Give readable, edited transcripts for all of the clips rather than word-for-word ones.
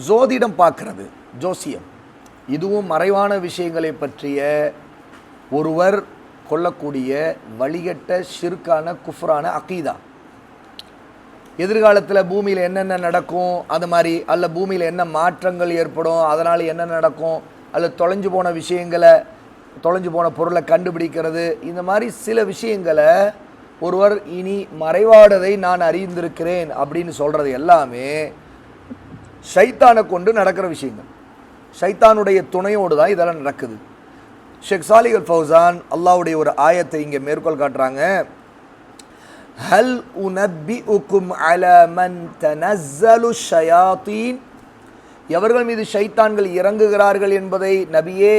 ஜோதிடம் பார்க்கறது, ஜோசியம், இதுவும் மறைவான விஷயங்களை பற்றிய ஒருவர் கொள்ளக்கூடிய வழிகட்ட ஷிர்கான குஃப்ரான அகீதா. எதிர்காலத்தில் பூமியில் என்னென்ன நடக்கும் அது மாதிரி, அல்ல பூமியில் என்ன மாற்றங்கள் ஏற்படும் அதனால் என்ன நடக்கும், அல்ல தொலைஞ்சு போன விஷயங்களை, தொலைஞ்சு போன பொருளை கண்டுபிடிக்கிறது, இந்த மாதிரி சில விஷயங்களை ஒருவர் இனி மறைவானதை நான் அறிந்திருக்கிறேன் அப்படின்னு சொல்கிறது எல்லாமே ஷைத்தானை கொண்டு நடக்கிற விஷயங்கள். ஷைத்தானுடைய துணையோடு தான் இதெல்லாம் நடக்குது. ஷேக் சாலிஹ் அல் ஃபௌசான் அல்லாஹ்வுடைய ஒரு ஆயத்தை இங்கே மேற்கோள் காட்டுறாங்க. ஹல் உனப்பிஉக்கும் அலா மன் தனஸ்ஸலு ஷயாத்தீன், எவர்கள் மீது ஷைத்தான்கள் இறங்குகிறார்கள் என்பதை நபியே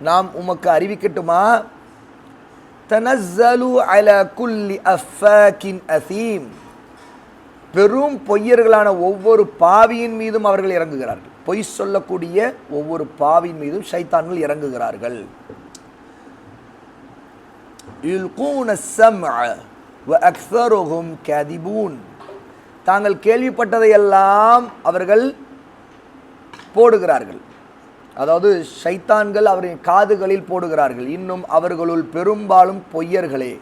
நாம் உமக்கு அறிவிக்கட்டுமா? தனஸ்ஸலு அலா குல்லி அஃபாக்கின் அஸீம், பெரும் பொய்யர்களான ஒவ்வொரு பாவியின் மீதும் அவர்கள் இறங்குகிறார்கள். பொய் சொல்லக்கூடிய ஒவ்வொரு பாவியின் மீதும் ஷைத்தான்கள் இறங்குகிறார்கள். யுல்கூன ஸம்அ வ அக்ஸருஹும் காதிபூன், தாங்கள் கேள்விப்பட்டதையெல்லாம் அவர்கள் போடுகிறார்கள். அதாவது ஷைத்தான்கள் அவரின் காதுகளில் போடுகிறார்கள். இன்னும் அவர்களுள் பெரும்பாலும் பொய்யர்களே.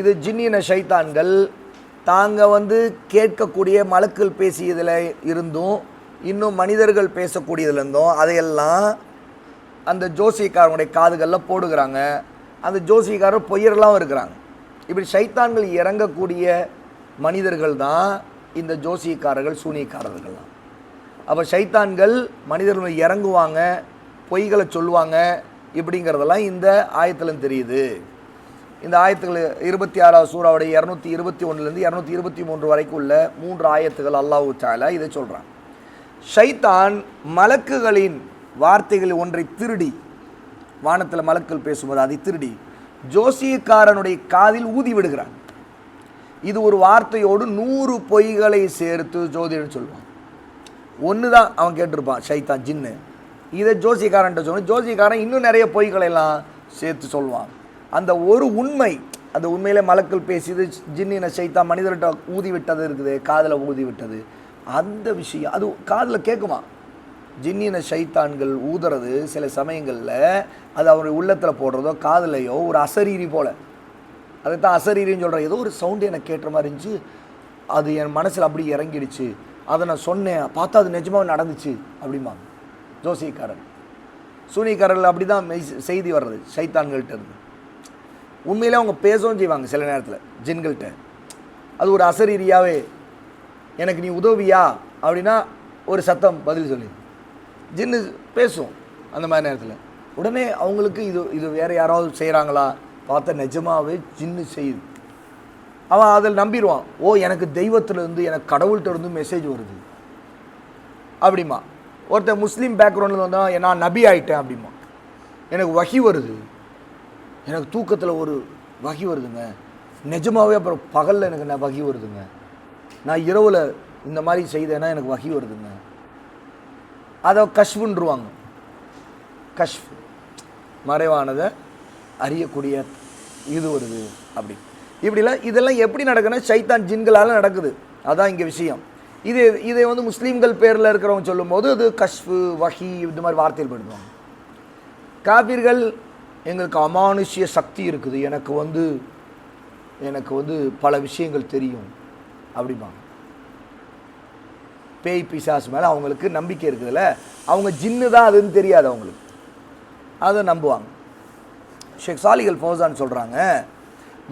இது ஜின்னின ஷைத்தான்கள் தாங்க கேட்கக்கூடிய மலக்குகள் பேசியதில் இருந்தும் இன்னும் மனிதர்கள் பேசக்கூடியதுல இருந்தும் அதையெல்லாம் அந்த ஜோசியக்காரனுடைய காதுகளில் போடுகிறாங்க. அந்த ஜோசியக்காரர் பொய்யர்களாகவும் இருக்கிறாங்க. இப்படி ஷைத்தான்கள் இறங்கக்கூடிய மனிதர்கள் தான் இந்த ஜோசியக்காரர்கள், சூனியக்காரர்கள் தான். அப்போ ஷைத்தான்கள் மனிதர்கள் இறங்குவாங்க, பொய்களை சொல்லுவாங்க, இப்படிங்கிறதெல்லாம் இந்த ஆயத்திலும் தெரியுது. இந்த ஆயத்துகள் 26வது சூறாவுடைய 221லேருந்து 223 வரைக்கும் உள்ள 3 ஆயத்துகள் அல்லாஹ் தஆலா இதை சொல்கிறான். ஷைத்தான் மலக்குகளின் வார்த்தைகள் ஒன்றை திருடி, வானத்தில் மலக்குகள் பேசும்போது அதை திருடி ஜோசியக்காரனுடைய காதில் ஊதி விடுகிறான். இது ஒரு வார்த்தையோடு 100 பொய்களை சேர்த்து ஜோதிடன்னு சொல்லுவான். ஒன்று தான் அவன் கேட்டிருப்பான் ஷைத்தான், ஜின்னு. இதை ஜோசியக்காரன்ட்ட சொல்லணும். ஜோசியக்காரன் இன்னும் நிறைய பொய்களை எல்லாம் சேர்த்து சொல்லுவான். அந்த ஒரு உண்மை, அந்த உண்மையிலே மலக்கள் பேசியது ஜின்னின ஷைத்தான் மனிதர்கிட்ட ஊதி விட்டது இருக்குது, காதில் ஊதி விட்டது, அந்த விஷயம் அது காதில் கேட்குமா? ஜின்னின ஷைத்தான்கள் ஊதுறது சில சமயங்களில் அது அவருடைய உள்ளத்தில் போடுறதோ காதலையோ ஒரு அசரீரி போல், அதை தான் அசரீரின்னு சொல்கிறேன். ஏதோ ஒரு சவுண்டு எனக்கு கேட்ட மாதிரி இருந்துச்சு, அது என் மனசில் அப்படி இறங்கிடுச்சு, அதை நான் சொன்னேன், பார்த்தா அது நிஜமாக நடந்துச்சு அப்படிம்பாங்க ஜோசியக்காரன். சூனியக்காரர்கள் அப்படி தான் செய்தி வர்றது ஷைத்தான்கள்கிட்ட இருந்து. உண்மையிலே அவங்க பேசவும் செய்வாங்க சில நேரத்தில் ஜின்கள்கிட்ட. அது ஒரு அசரீரியாவே, எனக்கு நீ உதவியா அப்படின்னா ஒரு சத்தம் பதில் சொல்லி ஜின்னு பேசும். அந்த மாதிரி நேரத்தில் உடனே அவங்களுக்கு இது வேறு யாராவது செய்கிறாங்களா பார்த்தா நிஜமாகவே ஜின்னு செய்யுது. அவன் அதில் நம்பிடுவான். ஓ, எனக்கு தெய்வத்திலேருந்து, எனக்கு கடவுள்கிட்ட இருந்து மெசேஜ் வருது அப்படிமா. ஒருத்தர் முஸ்லீம் பேக்ரவுண்டில் வந்தால் நான் நபி ஆகிட்டேன் அப்படிமா. எனக்கு வகி வருது, எனக்கு தூக்கத்தில் ஒரு வகி வருதுங்க, நிஜமாகவே. அப்புறம் பகலில் எனக்கு வகி வருதுங்க, நான் இரவில் இந்த மாதிரி செய்தேன்னா எனக்கு வகி வருதுங்க. அதை கஷ்ஃபுன்றுவாங்க. கஷ்ஃப் மறைவானதை அறியக்கூடிய இது வருது அப்படி. இப்படிலாம் இதெல்லாம் எப்படி நடக்குன்னா ஷைத்தான் ஜின்களால் நடக்குது. அதான் இங்கே விஷயம். இதை முஸ்லீம்கள் பேரில் இருக்கிறவங்க சொல்லும்போது அது கஷ்ஃபு, வஹி, இந்த மாதிரி வார்த்தைகள் படுத்துவாங்க. காபிர்கள் எங்களுக்கு அமானுஷ்ய சக்தி இருக்குது, எனக்கு பல விஷயங்கள் தெரியும் அப்படிம்பாங்க. பேய் பிசாசு மேலே அவங்களுக்கு நம்பிக்கை இருக்குதுல்ல, அவங்க ஜின்னு தான் அதுன்னு தெரியாது அவங்களுக்கு, அதை நம்புவாங்க. ஷேக் சாலிஹ் அல் ஃபௌசான் சொல்கிறாங்க,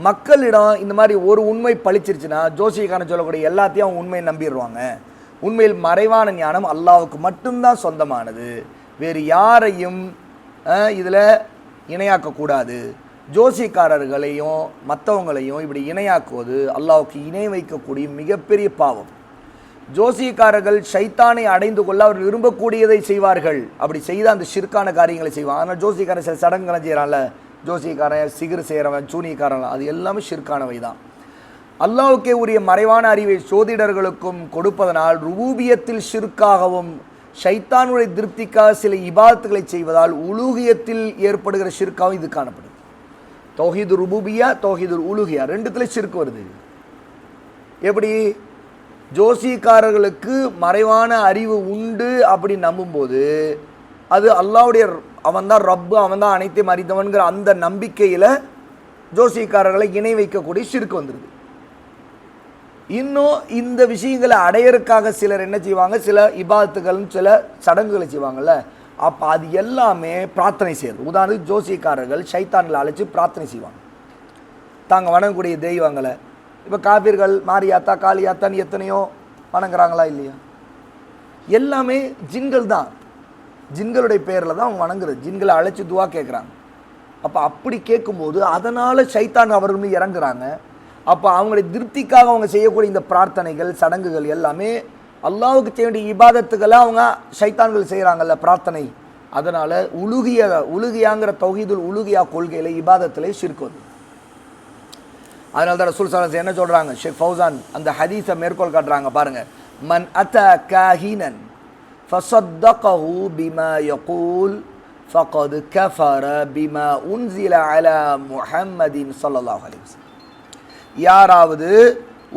மக்களிடம் இந்த மாதிரி ஒரு உண்மை பழிச்சிருச்சுன்னா ஜோசியக்காரன் சொல்லக்கூடிய எல்லாத்தையும் அவங்க உண்மையை நம்பிடுவாங்க. உண்மையில் மறைவான ஞானம் அல்லாஹ்வுக்கு மட்டும்தான் சொந்தமானது, வேறு யாரையும் இதில் இணையாக்கக்கூடாது. ஜோசியக்காரர்களையும் மற்றவங்களையும் இப்படி இணையாக்குவது அல்லாஹ்வுக்கு இணை வைக்கக்கூடிய மிகப்பெரிய பாவம். ஜோசியக்காரர்கள் ஷைத்தானை அடைந்து கொள்ள அவர்கள் விரும்பக்கூடியதை செய்வார்கள். அப்படி செய்த அந்த ஷிர்கான காரியங்களை செய்வாங்க. ஆனால் ஜோசியக்காரன் சில சடங்குகளை செய்கிறான்ல, ஜோசியக்காரன், சிகிர் செய்கிறவன், சூனியக்காரன், அது எல்லாமே ஷிர்கானவை தான். அல்லாஹ்வுக்கே உரிய மறைவான அறிவை சோதிடர்களுக்கும் கொடுப்பதனால் ருபூபியத்தில் ஷிர்காகவும் ஷைத்தானுடைய திருப்திக்காக சில இபாதத்துகளை செய்வதால் உலூகியத்தில் ஏற்படுகிற ஷிர்காவும் இது காணப்படுது. தௌஹீது ருபூபியா, தௌஹீது உலூகியா, ரெண்டுத்துல ஷிர்க் வருது. எப்படி? ஜோசியக்காரர்களுக்கு மறைவான அறிவு உண்டு அப்படி நம்பும்போது அது அல்லாஹ்வுடைய அவன் தான் ரப்பு, அவன் தான் அனைத்தையும் அறிந்தவன்கிற அந்த நம்பிக்கையில் ஜோசியக்காரர்களை இணை வைக்கக்கூடிய ஷிர்க் வந்துடுது. இன்னும் இந்த விஷயங்களை அடையறதுக்காக சிலர் என்ன செய்வாங்க, சில இபாதத்துகளும் சில சடங்குகளை செய்வாங்கல்ல, அப்போ அது எல்லாமே பிரார்த்தனை செய்யுது. உதாரணத்துக்கு ஜோசியக்காரர்கள் ஷைத்தான்களை அழைச்சி பிரார்த்தனை செய்வாங்க தாங்க வணங்கக்கூடிய தெய்வங்களை. இப்போ காபீர்கள் மாரியாத்தா காளியாத்தான்னு எத்தனையோ வணங்குறாங்களா இல்லையா? எல்லாமே ஜின்கள் தான், ஜின்களுடைய பேரில் தான் அவங்க வணங்குறது, ஜின்களை அழைச்சி துவா கேட்குறாங்க. அப்போ அப்படி கேட்கும்போது அதனால் ஷைத்தான் அவர்களும் இறங்குறாங்க. அப்போ அவங்களுடைய திருப்திக்காக அவங்க செய்யக்கூடிய இந்த பிரார்த்தனைகள் சடங்குகள் எல்லாமே அல்லாஹ்வுக்கு செய்ய வேண்டிய இபாதத்துக்களை அவங்க ஷைத்தான்கள் செய்கிறாங்கல்ல பிரார்த்தனை. அதனால் உலுகியாங்கிற தௌஹீதுல் உலுகியா கொள்கையில் இபாதத்திலே ஷிர்க் வந்து. அதனால தான் ரசூல் ஸல்லல்லாஹு அலைஹி வஸல்லம் என்ன சொல்கிறாங்க, ஷேக் ஃபௌசான் அந்த ஹதீஸை மேற்கோள் காட்டுறாங்க பாருங்கள். மன் அத்தா காஹினன் ஃபஸத்தகஹு பிமா யகூல் ஃபகத் கஃபர பிமா உன்ஸில அலா முஹம்மதின் ஸல்லல்லாஹு அலைஹி வஸல்லம். யாராவது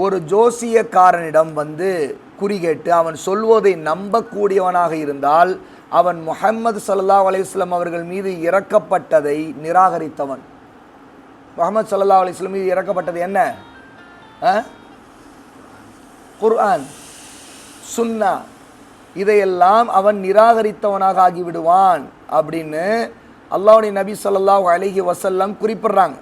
ஒரு ஜோசியக்காரனிடம் வந்து குறிகேட்டு அவன் சொல்வதை நம்பக்கூடியவனாக இருந்தால் அவன் முஹம்மது ஸல்லல்லாஹு அலைஹி வஸல்லம் அவர்கள் மீது இறக்கப்பட்டதை நிராகரித்தவன். முஹம்மது ஸல்லல்லாஹு அலைஹி வஸல்லம் மீது இறக்கப்பட்டது என்ன? குர்ஆன், சுன்னா, இதையெல்லாம் அவன் நிராகரித்தவனாக ஆகிவிடுவான் அப்படின்னு அல்லாஹ்வுடைய நபி ஸல்லல்லாஹு அலைஹி வஸல்லம் குறிப்பிடுறாங்க.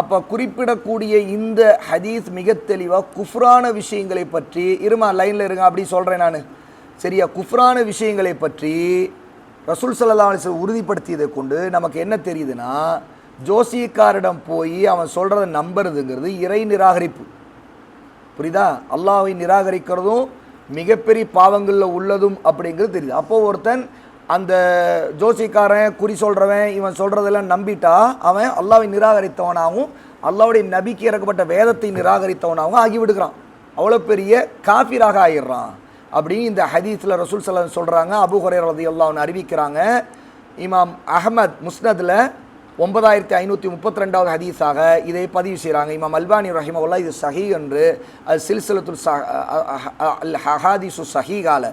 அப்போ குறிப்பிடக்கூடிய இந்த ஹதீஸ் மிக தெளிவாக குஃப்ரான விஷயங்களை பற்றி, இருமா லைனில் இருங்க அப்படி சொல்கிறேன் நான் சரியா, குஃப்ரான விஷயங்களை பற்றி ரசூல் ஸல்லல்லாஹு அலைஹி வஸல்லம் உறுதிப்படுத்தியதை கொண்டு நமக்கு என்ன தெரியுதுன்னா, ஜோசியக்காரிடம் போய் அவன் சொல்கிறத நம்புறதுங்கிறது இறை நிராகரிப்பு. புரியுதா? அல்லாஹ்வை நிராகரிக்கிறதும் மிகப்பெரிய பாவங்களில் உள்ளதும் அப்படிங்கிறது தெரியுது. அப்போது ஒருத்தன் அந்த ஜோசிக்காரன் குறி சொல்கிறவன் இவன் சொல்கிறதெல்லாம் நம்பிட்டா அவன் அல்லாஹ்வை நிராகரித்தவனாகவும் அல்லாஹ்வுடைய நபிக்கு இறக்கப்பட்ட வேதத்தை நிராகரித்தவனாகவும் ஆகிவிடுகிறான், அவ்வளோ பெரிய காஃபிராக ஆகிடுறான் அப்படின்னு இந்த ஹதீஸில் ரசூல் ஸல்லல்லாஹு அலைஹி வஸல்லம் சொல்கிறாங்க. அபூ ஹுரைரா ரலியல்லாஹு அன்ஹு அறிவிக்கிறாங்க. இமாம் அஹ்மத் முஸ்னதில் 9532வது ஹதீஸாக இதை பதிவு செய்கிறாங்க. இமாம் அல்பானி ரஹிமஹுல்லாஹ் இது சஹீ என்று அது சில்சிலத்துல் அல் ஹதீஸு சஹீகால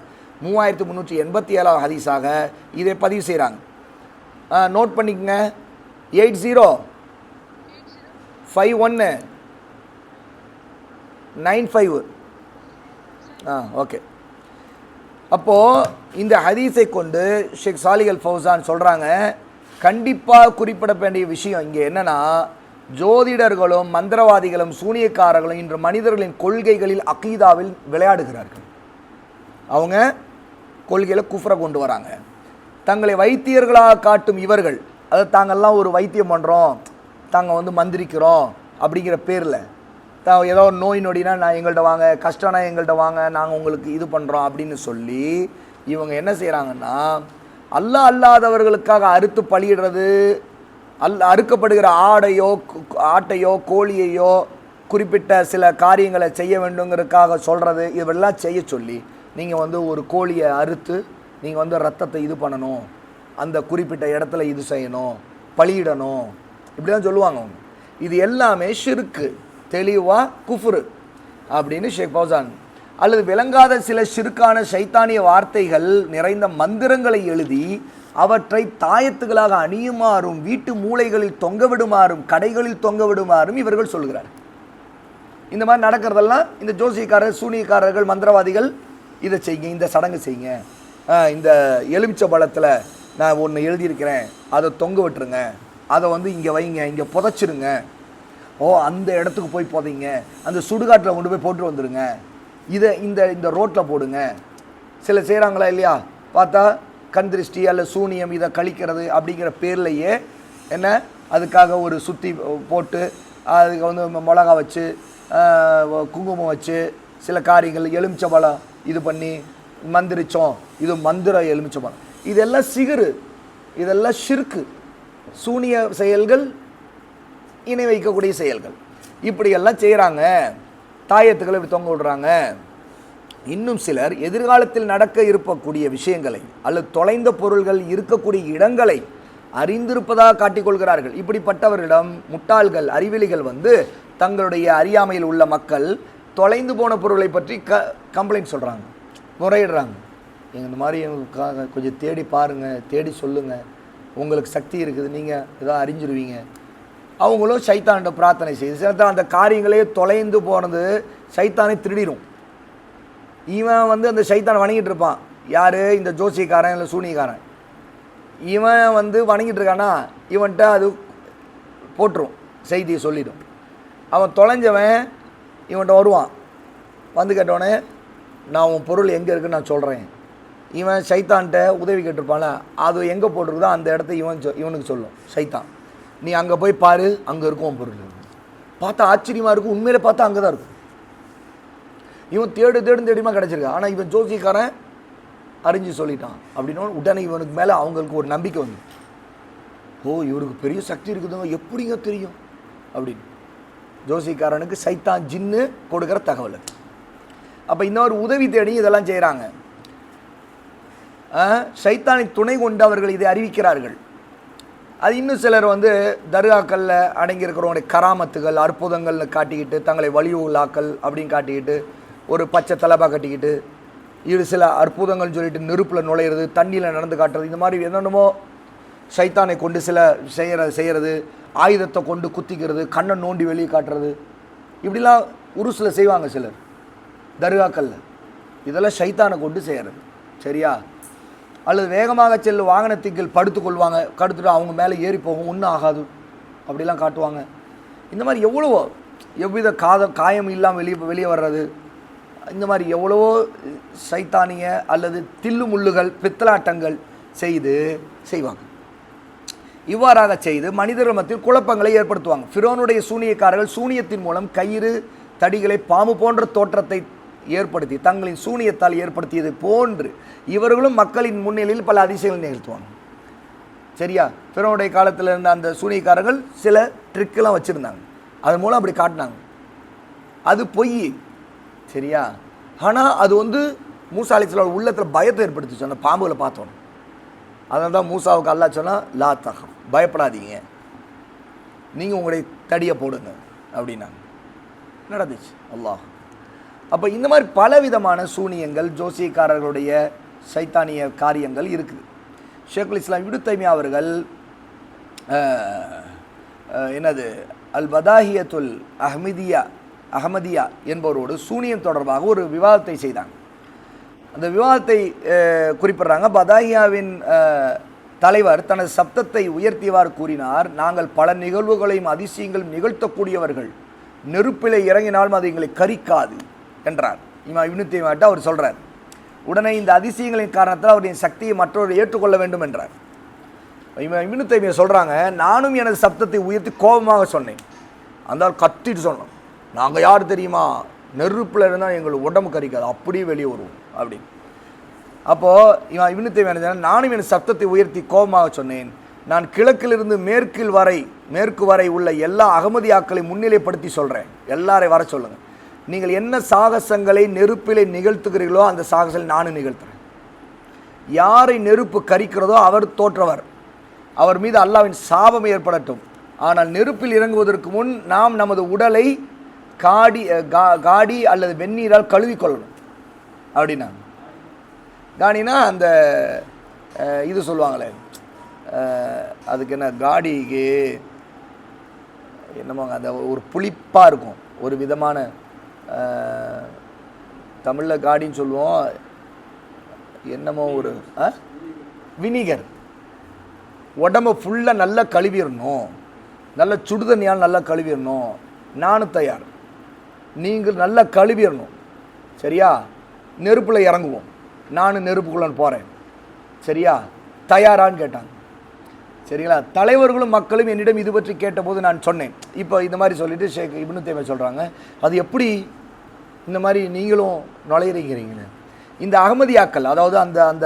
3387வது ஹதீஸாக இதை பதிவு செய்கிறாங்க. நோட் பண்ணிக்கங்க, 805195. ஓகே. அப்போது இந்த ஹதீஸை கொண்டு ஷேக் சாலிஹ் அல் ஃபௌசான் சொல்கிறாங்க, கண்டிப்பாக குறிப்பிட வேண்டிய விஷயம் இங்கே என்னென்னா, ஜோதிடர்களும் மந்திரவாதிகளும் சூனியக்காரர்களும் இன்று மனிதர்களின் கொள்கைகளில் அகீதாவில் விளையாடுகிறார்கள். அவங்க கொள்கையில் குஃப்ரை கொண்டு வராங்க. தங்களை வைத்தியர்களாக காட்டும் இவர்கள், அதை தாங்கள்லாம் ஒரு வைத்தியம் பண்ணுறோம், தாங்கள் வந்து மந்திரிக்கிறோம் அப்படிங்கிற பேரில் ஏதோ நோய் நொடினா நான் எங்கள்கிட்ட வாங்க, கஷ்டம்னா எங்கள்கிட்ட வாங்க, நாங்கள் உங்களுக்கு இது பண்ணுறோம் அப்படின்னு சொல்லி இவங்க என்ன செய்கிறாங்கன்னா, அல்லாஹ் அல்லாதவர்களுக்காக அறுத்து பலியிடுறது, அறுக்கப்படுகிற ஆட்டையோ கோழியையோ குறிப்பிட்ட சில காரியங்களை செய்ய வேண்டுங்கிறதுக்காக சொல்கிறது, இதெல்லாம் செய்ய சொல்லி நீங்கள் வந்து ஒரு கோழியை அறுத்து நீங்கள் வந்து ரத்தத்தை இது பண்ணணும், அந்த குறிப்பிட்ட இடத்துல இது செய்யணும், பலியிடணும், இப்படி தான் சொல்லுவாங்க அவங்க. இது எல்லாமே ஷிர்க்கு, தெளிவாக குஃப்ரு அப்படின்னு ஷேக் ஃபௌசான். அல்லது விளங்காத சில ஷிர்கான ஷைத்தானிய வார்த்தைகள் நிறைந்த மந்திரங்களை எழுதி அவற்றை தாயத்துகளாக அணியுமாறும் வீட்டு மூலைகளில் தொங்க விடுமாறும் கடைகளில் தொங்க விடுமாறும் இவர்கள் சொல்கிறார். இந்த மாதிரி நடக்கிறதெல்லாம் இந்த ஜோசியக்காரர்கள் சூனியக்காரர்கள் மந்திரவாதிகள் இதை செய்யுங்க, இந்த சடங்கு செய்யுங்க, இந்த எலுமிச்சை பழத்தில் நான் ஒன்று எழுதியிருக்கிறேன் அதை தொங்க விட்டுருங்க, அதை வந்து இங்கே வைங்க, இங்கே புதைச்சிருங்க, அந்த இடத்துக்கு போய் புதைங்க, அந்த சுடுகாட்டில் கொண்டு போய் போட்டு வந்துடுங்க, இதை இந்த ரோட்டில் போடுங்க. சில செய்கிறாங்களா இல்லையா, பார்த்தா கண் திருஷ்டி அல்ல சூனியம் இதை கழிக்கிறது அப்படிங்கிற பேர்லையே என்ன அதுக்காக ஒரு சுற்றி போட்டு அதுக்கு வந்து மிளகா வச்சு குங்குமம் வச்சு சில காரியங்கள் எலுமிச்சை பழம் இது பண்ணி மந்திரிச்சோம், இது மந்திர எலுமிச்சை பழம், இதெல்லாம் சிகுறு, இதெல்லாம் ஷிர்க்கு, சூனிய செயல்கள், இணை வைக்கக்கூடிய செயல்கள், இப்படியெல்லாம் செய்கிறாங்க. தாயத்துக்களை இப்படி தொங்க விடுறாங்க. இன்னும் சிலர் எதிர்காலத்தில் நடக்க இருக்கக்கூடிய விஷயங்களை அல்லது தொலைந்த பொருள்கள் இருக்கக்கூடிய இடங்களை அறிந்திருப்பதாக காட்டிக்கொள்கிறார்கள். இப்படிப்பட்டவர்களிடம் முட்டாள்கள் அறிவிலிகள் வந்து தங்களுடைய அறியாமையில் உள்ள மக்கள் தொலைந்து போன பொருளை பற்றி கம்ப்ளைண்ட் சொல்கிறாங்க, முறையிடுறாங்க. இந்த மாதிரி எங்களுக்காக கொஞ்சம் தேடி பாருங்கள், தேடி சொல்லுங்கள், உங்களுக்கு சக்தி இருக்குது, நீங்கள் ஏதாவது அறிஞ்சிருவீங்க. அவங்களும் சைத்தான்கிட்ட பிரார்த்தனை செய்து சில அந்த காரியங்களே தொலைந்து போனது சைத்தானை திருடிடும். இவன் வந்து அந்த சைத்தானை வணங்கிட்டு இருப்பான். யார்? இந்த ஜோசியக்காரன் இல்லை சூனியக்காரன். இவன் வந்து வணங்கிட்டு இருக்கானா, இவன்கிட்ட அது போட்டுரும், செய்தியை சொல்லிடும். அவன் தொலைஞ்சவன் இவன்கிட்ட வருவான், வந்து கேட்டவனே நான் உன் பொருள் எங்கே இருக்குன்னு நான் சொல்கிறேன். இவன் சைத்தான்கிட்ட உதவி கேட்டிருப்பான்ல, அது எங்கே போட்டிருக்குதோ அந்த இடத்த இவனுக்கு சொல்லும் சைத்தான். நீ அங்கே போய் பாரு, அங்கே இருக்கும் உன் பொருள். பார்த்தா ஆச்சரியமாக இருக்கும், உண்மையிலே பார்த்தா அங்கே தான் இருக்கும். இவன் தேடிமா கிடச்சிருக்கா. ஆனால் இவன் ஜோசிக்காரன் அறிஞ்சு சொல்லிட்டான் அப்படின்னா உடனே இவனுக்கு மேலே அவங்களுக்கு ஒரு நம்பிக்கை வந்து, ஓ இவருக்கு பெரிய சக்தி இருக்குதுங்க, எப்படிங்க தெரியும் அப்படின்னு. ஜோசிக்காரனுக்கு சைத்தான் ஜின்னு கொடுக்குற தகவல். அப்போ இன்னொரு உதவி தேடி இதெல்லாம் செய்கிறாங்க. சைத்தானின் துணை கொண்டு அவர்கள் இதை அறிவிக்கிறார்கள். அது இன்னும் சிலர் வந்து தர்காக்களில் அடங்கியிருக்கிறவங்களுடைய கராமத்துகள் அற்புதங்கள்னு காட்டிக்கிட்டு தங்களை வலியுள்ளாக்கள் அப்படின்னு காட்டிக்கிட்டு ஒரு பச்சை தலபா கட்டிக்கிட்டு இது சில அற்புதங்கள்னு சொல்லிட்டு நெருப்பில் நுழையிறது, தண்ணியில் நடந்து காட்டுறது, இந்த மாதிரி என்னென்னமோ சைத்தானை கொண்டு சில செய்கிறது, ஆயுதத்தை கொண்டு குத்திக்கிறது, கண்ணை நோண்டி வெளியே காட்டுறது, இப்படிலாம் உருசில் செய்வாங்க சிலர் தர்காக்களில். இதெல்லாம் சைத்தானை கொண்டு செய்கிறது. சரியா? அல்லது வேகமாக செல்லும் வாகனத்துக்கு படுத்துக்கொள்வாங்க, கடுத்துட்டு அவங்க மேலே ஏறி போகும், ஒன்றும் ஆகாது, அப்படிலாம் காட்டுவாங்க. இந்த மாதிரி எவ்வளவோ எவ்வித காயம் இல்லாமல் வெளியே வர்றது, இந்த மாதிரி எவ்வளவோ சைத்தானிய அல்லது தில்லு முள்ளுகள் பித்தலாட்டங்கள் செய்வாங்க. இவ்வாறாக செய்து மனிதர்கள் மத்தியில் குழப்பங்களை ஏற்படுத்துவாங்க. ஃபிரௌனுடைய சூனியக்காரர்கள் சூனியத்தின் மூலம் கயிறு தடிகளை பாம்பு போன்ற தோற்றத்தை ஏற்படுத்தி தங்களின் சூனியத்தால் ஏற்படுத்தியது போன்று இவர்களும் மக்களின் முன்னிலையில் பல அதிசயங்கள் நிகழ்த்துவாங்க. சரியா? ஃபிரௌனுடைய காலத்தில் இருந்த அந்த சூனியக்காரர்கள் சில ட்ரிக்கெல்லாம் வச்சுருந்தாங்க, அதன் மூலம் அப்படி காட்டினாங்க. அது பொய். சரியா? ஆனால் அது வந்து மூசா அலைஹிஸ்ஸலாம் உள்ளத்தில் பயத்தை ஏற்படுத்திச்சு அந்த பாம்புகளை பார்த்தோம். அதனால தான் மூசாவுக்கு அல்லாஹ் சொன்னால் லா தஹப், பயப்படாதீங்க, நீங்கள் உங்களுடைய தடியை போடுங்க அப்படின்னாங்க. நடந்துச்சு. அல்லாஹ். அப்போ இந்த மாதிரி பலவிதமான சூனியங்கள் ஜோசியக்காரர்களுடைய சைத்தானிய காரியங்கள் இருக்குது. ஷேகுல் இஸ்லாம் இப்னு தைமியா அவர்கள் அல் பதாஹியத்துல் அஹமதியா என்பவரோடு சூனியம் தொடர்பாக ஒரு விவாதத்தை செய்தாங்க. அந்த விவாதத்தை குறிப்பிட்றாங்க. பதாஹியாவின் தலைவர் தனது சப்தத்தை உயர்த்தியவாறு கூறினார், நாங்கள் பல நிகழ்வுகளையும் அதிசயங்களும் நிகழ்த்தக்கூடியவர்கள், நெருப்பிலே இறங்கினாலும் அது எங்களை கரிக்காது என்றார். இமாம் இப்னு தைமியா அவர் சொல்கிறார். உடனே இந்த அதிசயங்களின் காரணத்தால் அவருடைய சக்தியை மற்றவர்கள் ஏற்றுக்கொள்ள வேண்டும் என்றார். இமாம் இப்னு தைமியா சொல்கிறாங்க, நானும் எனது சப்தத்தை உயர்த்தி கோபமாக சொன்னேன். அந்த கத்திட்டு சொன்னோம், நாங்கள் யார் தெரியுமா, நெருப்பில் இருந்தால் எங்கள் உடம்பு கரிக்காது, அப்படியே வெளியே வருவோம் அப்படின்னு. அப்போது இவன் இப்னு தைமியா நானும் எனது சப்தத்தை உயர்த்தி கோபமாக சொன்னேன், நான் கிழக்கிலிருந்து மேற்கு வரை உள்ள எல்லா அகமதியாக்களை முன்னிலைப்படுத்தி சொல்கிறேன், எல்லாரையும் வர சொல்லுங்கள். நீங்கள் என்ன சாகசங்களை நெருப்பிலே நிகழ்த்துகிறீர்களோ அந்த சாகசங்களை நானும் நிகழ்த்துறேன். யாரை நெருப்பு கரிக்கிறதோ அவர் தோற்றவர், அவர் மீது அல்லாஹ்வின் சாபம் ஏற்படட்டும். ஆனால் நெருப்பில் இறங்குவதற்கு முன் நாம் நமது உடலை காடி அல்லது வெந்நீரால் கழுவிக்கொள்ளணும் அப்படின்னா. காடினா அந்த இது சொல்லுவாங்களே, அதுக்கு என்ன காடிக்கு என்னமாங்க, அந்த ஒரு புளிப்பாக இருக்கும், ஒரு விதமான தமிழில் காடின்னு சொல்லுவோம், என்னமோ ஒரு வினிகர். உடம்பை ஃபுல்லாக நல்லா கழுவிடணும், நல்ல சுடுதண்ணியால் நல்லா கழுவிடணும். நானும் தயார், நீங்கள் நல்லா கழுவிடணும். சரியா? நெருப்பில் இறங்குவோம், நானும் நெருப்புக்குள்ளே போகிறேன். சரியா? தயாரான்னு கேட்டாங்க. சரிங்களா? தலைவர்களும் மக்களும் என்னிடம் இது பற்றி கேட்டபோது நான் சொன்னேன். இப்போ இந்த மாதிரி சொல்லிவிட்டு ஷேக் இப்னு தைமியா சொல்கிறாங்க, அது எப்படி இந்த மாதிரி நீங்களும் நுழையிறீங்கிறீங்களே. இந்த அகமதியாக்கள், அதாவது அந்த அந்த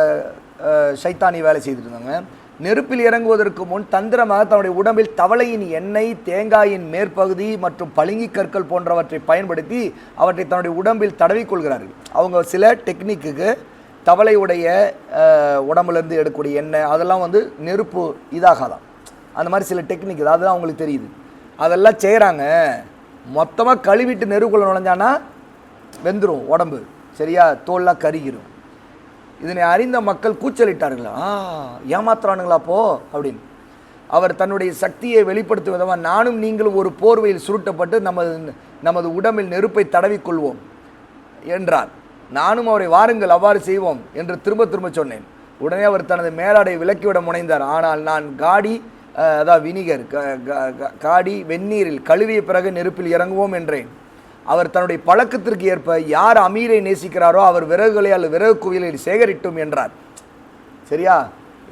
சைத்தானி வேலை செய்துட்டு இருந்தாங்க. நெருப்பில் இறங்குவதற்கு முன் தந்திரமாக தன்னுடைய உடம்பில் தவளையின் எண்ணெய், தேங்காயின் மேற்பகுதி மற்றும் பளிங்கி கற்கள் போன்றவற்றை பயன்படுத்தி அவற்றை தன்னுடைய உடம்பில் தடவிக்கொள்கிறார்கள். அவங்க சில டெக்னிக்கு தவளையுடைய உடம்புலேருந்து எடுக்கக்கூடிய எண்ணெய் அதெல்லாம் வந்து நெருப்பு இதாகாதான், அந்த மாதிரி சில டெக்னிக், அதுதான் அவங்களுக்கு தெரியுது. அதெல்லாம் செய்கிறாங்க. மொத்தமாக கழுவிட்டு நெருப்புக்குள்ள நுழைஞ்சானா வெந்துடும் உடம்பு, சரியா, தோல்லாம் கருகிரும். இதனை அறிந்த மக்கள் கூச்சலிட்டார்களா, ஏமாத்துறானுங்களா போ அப்படின்னு. அவர் தன்னுடைய சக்தியை வெளிப்படுத்தும் விதமாக, நானும் நீங்களும் ஒரு போர்வையில் சுருட்டப்பட்டு நமது உடம்பில் நெருப்பை தடவிக்கொள்வோம் என்றார். நானும் அவரை வாருங்கள் அவ்வாறு செய்வோம் என்று திரும்ப திரும்ப சொன்னேன். உடனே அவர் தனது மேலாடை விலக்கிவிட முனைந்தார். ஆனால் நான் அதாவது வினிகர் காடி வெந்நீரில் கழுவிய பிறகு நெருப்பில் இறங்குவோம் என்றேன். அவர் தன்னுடைய பழக்கத்திற்கு ஏற்ப யார் அமீரை நேசிக்கிறாரோ அவர் விறகுகளை அல்லது விறகு குவியலில் சேகரிட்டும் என்றார். சரியா,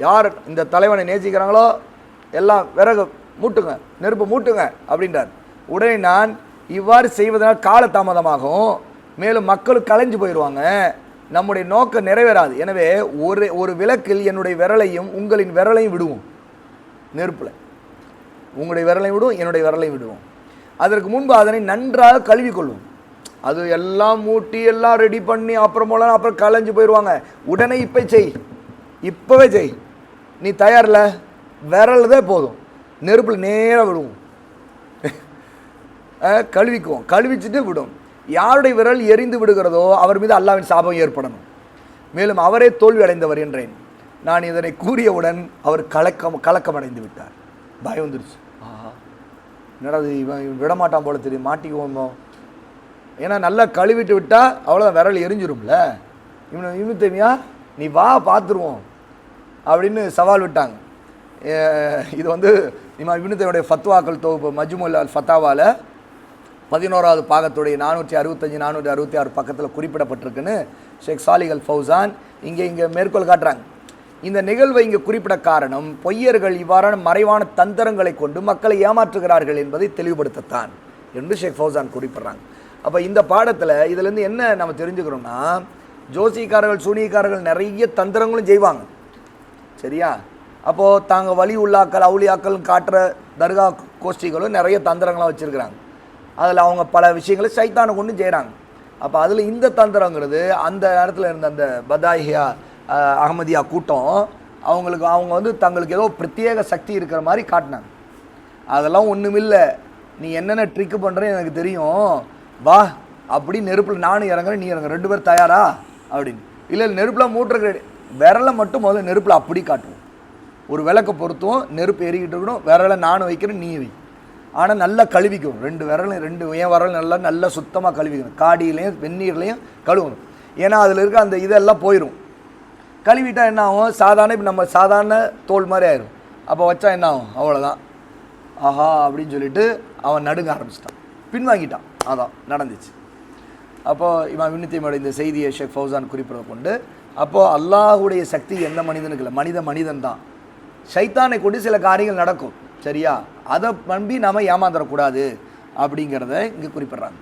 யார் இந்த தலைவனை நேசிக்கிறாங்களோ எல்லாம் விறகு மூட்டுங்க, நெருப்பு மூட்டுங்க அப்படின்றார். உடனே நான், இவ்வாறு செய்வதனால் கால தாமதமாகும், மேலும் மக்களும் கலைஞ்சு போயிடுவாங்க, நம்முடைய நோக்கம் நிறைவேறாது. எனவே ஒரு விளக்கில் என்னுடைய விரலையும் உங்களின் விரலையும் விடுவோம் நெருப்பில், உங்களுடைய விரலையும் விடுவோம், என்னுடைய விரலையும் விடுவோம். அதற்கு முன்பு அதனை நன்றாக கழுவிக்கொள்வோம். அது எல்லாம் மூட்டி எல்லாம் ரெடி பண்ணி அப்புறம் கலைஞ்சு போயிடுவாங்க. உடனே இப்போவே செய், நீ தயாரில்ல, விரல் தான் போதும், நெருப்பில் நேராக விடுவோம், கழுவிக்குவோம், கழுவிச்சுட்டு விடும். யாருடைய விரல் எரிந்து விடுகிறதோ அவர் மீது அல்லாஹ்வின் சாபம் ஏற்படணும், மேலும் அவரே தோல்வி அடைந்தவர் என்றேன். நான் இதனை கூறியவுடன் அவர் கலக்கமடைந்து விட்டார். பயம் வந்துருச்சு. என்னடா இவன் விடமாட்டான் போல தெரியும், மாட்டிக்குவோமோ, ஏன்னா நல்லா கழுவிட்டு விட்டால் அவ்வளோதான், விரல் எரிஞ்சிரும்ல. இவனு தெரியா, நீ வா பார்த்துருவோம் அப்படின்னு சவால் விட்டாங்க. இது இமாம் இப்னு தைமிய்யாவுடைய ஃபத்வாக்கள் தொகுப்பு மஜ்முல் அல் ஃபத்தாவாவில் 11வது பாகத்துடைய 465 466 பக்கத்தில் குறிப்பிடப்பட்டிருக்குன்னு ஷேக் சாலிஹ் அல் ஃபௌசான் இங்கே மேற்கோள் காட்டுறாங்க. இந்த நிகழ்வை இங்கே குறிப்பிட காரணம், பொய்யர்கள் இவ்வாறான மறைவான தந்திரங்களை கொண்டு மக்களை ஏமாற்றுகிறார்கள் என்பதை தெளிவுபடுத்தத்தான் என்று ஷேக் ஃபௌசான் குறிப்பிட்றாங்க. அப்போ இந்த பாடத்தில் இதுலேருந்து என்ன நம்ம தெரிஞ்சுக்கிறோம்னா, ஜோசிக்காரர்கள் சூனியக்காரர்கள் நிறைய தந்திரங்களும் செய்வாங்க, சரியா. அப்போது தாங்க வலி உள்ளாக்கள் அவுளியாக்கள் காட்டுற தர்கா கோஷ்டிகளும் நிறைய தந்திரங்களாக வச்சுருக்கிறாங்க. அதில் அவங்க பல விஷயங்களை சைத்தானை கொண்டு செய்கிறாங்க. அப்போ அதில் இந்த தந்திரங்கிறது அந்த நேரத்தில் இருந்த அந்த பதாயியா அகமதியா கூட்டம் அவங்க தங்களுக்கு ஏதோ பிரத்யேக சக்தி இருக்கிற மாதிரி காட்டினாங்க. அதெல்லாம் ஒன்றுமில்லை, நீ என்னென்ன ட்ரிக்கு பண்ணுறேன்னு எனக்கு தெரியும், வா அப்படி நெருப்பில் நானும் இறங்குறேன், நீ இறங்க, 2 பேர் தயாரா அப்படின்னு. இல்லை நெருப்பில் மூட்டுற விரலை மட்டும் முதல்ல நெருப்பில் அப்படி காட்டுவோம், ஒரு விளக்கை பொறுத்துவோம், நெருப்பு எரிக்கிட்டு இருக்கணும், விரலை நானும் வைக்கிறேன் நீ வை, ஆனால் நல்லா கழுவிக்கும், 2 விரலையும் என் விரல் நல்லா சுத்தமாக கழுவிக்கணும், காடியிலையும் வெந்நீர்லையும் கழுவணும். ஏன்னா அதில் இருக்க அந்த இதெல்லாம் போயிடும். கழுவிட்டா என்ன ஆகும், சாதாரண இப்போ நம்ம சாதாரண தோல் மாதிரி ஆயிரும். அப்போ வச்சா என்ன ஆகும், அவ்வளோதான், ஆஹா அப்படின்னு சொல்லிட்டு அவன் நடுங்க ஆரம்பிச்சிட்டான், பின்வாங்கிட்டான். அதான் நடந்துச்சு. அப்போது இமாம் இப்னு தைமிய்யா இந்த செய்தியை ஷேக் ஃபௌசான் குறிப்பிட கொண்டு, அப்போது அல்லாஹுடைய சக்தி எந்த மனிதனுக்கு இல்லை, மனிதன் தான். ஷைத்தானை கொண்டு சில காரியங்கள் நடக்கும், சரியா, அதை நம்பி நாம் ஏமாந்துடக்கூடாது அப்படிங்கிறத இங்கே குறிப்பிட்றாங்க.